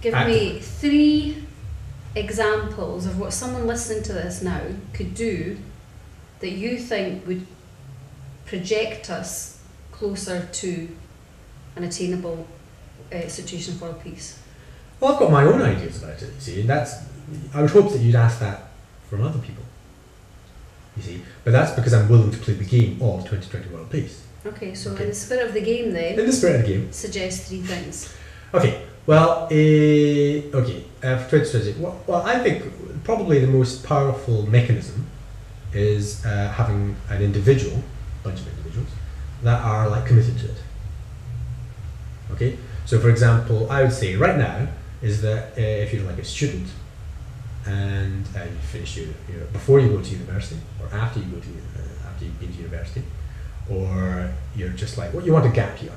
Give me 3 examples of what someone listening to this now could do that you think would project us closer to an attainable situation for peace. Well, I've got my own ideas about it, you see, and I would hope that you'd ask that from other people, you see, but that's because I'm willing to play the game of 2020 World Peace. Okay, so in the spirit of the game then, in the spirit of the game, suggest 3 things. Okay, well, for 2020, well, I think probably the most powerful mechanism is having an individual, bunch of individuals, that are like committed to it. Okay, so for example, I would say right now is that if you're like a student and you finish your before you go to university or after you go to after you've been to university, or you're just like, well, you want a gap year,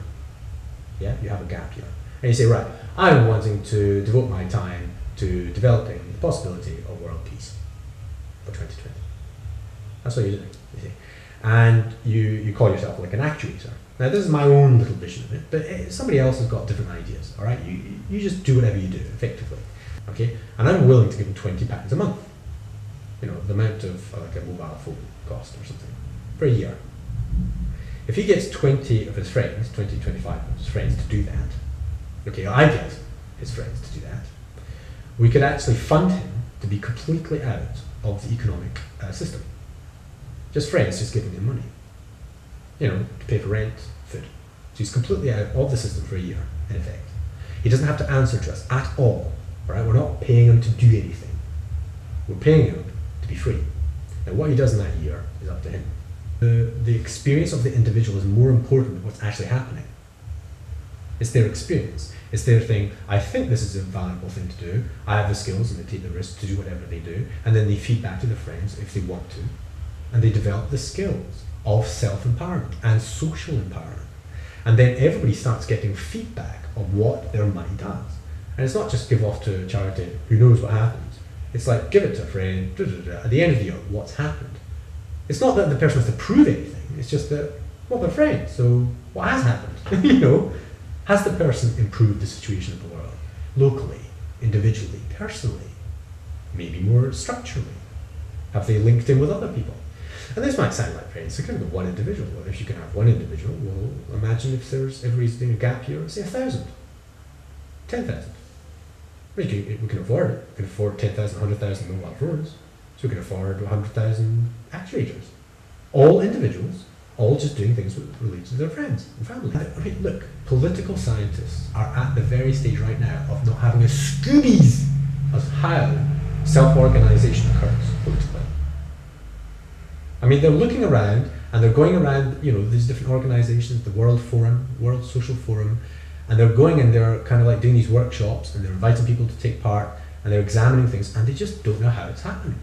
yeah, you have a gap year, and you say, right, I'm wanting to devote my time to developing the possibility of world peace for 2020. That's what you're doing, you see, and you call yourself like an actuator. Now, this is my own little vision of it, but somebody else has got different ideas, all right? You just do whatever you do, effectively, okay? And I'm willing to give him £20 a month, you know, the amount of like a mobile phone cost or something, for a year. If he gets 20 of his friends, 20, 25 of his friends to do that, okay, or I get his friends to do that, we could actually fund him to be completely out of the economic system. Just friends, just giving him money. You know, to pay for rent, food. So he's completely out of the system for a year, in effect. He doesn't have to answer to us at all, right? We're not paying him to do anything. We're paying him to be free. Now, what he does in that year is up to him. The experience of the individual is more important than what's actually happening. It's their experience. It's their thing, I think this is a valuable thing to do. I have the skills and they take the risk to do whatever they do. And then they feed back to their friends if they want to. And they develop the skills of self-empowerment and social empowerment. And then everybody starts getting feedback of what their money does. And it's not just give off to charity, who knows what happens. It's like, give it to a friend, at the end of the year, what's happened? It's not that the person has to prove anything, it's just that, well, they're friends, so what has happened? You know, has the person improved the situation of the world? Locally, individually, personally, maybe more structurally? Have they linked in with other people? And this might sound like friends, so kind of one individual. Well, if you can have one individual, well, imagine if everybody's doing a gap year, say 1,000, 10,000. We can afford it. We can afford 10,000, 100,000 mobile phones, so we can afford 100,000 actuators. All individuals, all just doing things related to their friends and family. I mean, look, political scientists are at the very stage right now of not having a Scoobies as how self-organization occurs politically. I mean, they're looking around and they're going around, you know, these different organizations, the World Forum, World Social Forum, and they're going and they're kind of like doing these workshops and they're inviting people to take part and they're examining things and they just don't know how it's happening.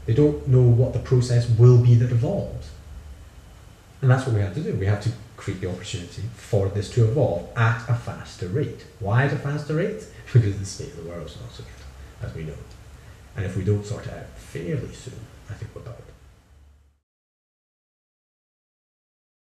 They don't know what the process will be that evolves. And that's what we have to do. We have to create the opportunity for this to evolve at a faster rate. Why at a faster rate? Because the state of the world is not so good, as we know. And if we don't sort it out fairly soon, I think we're about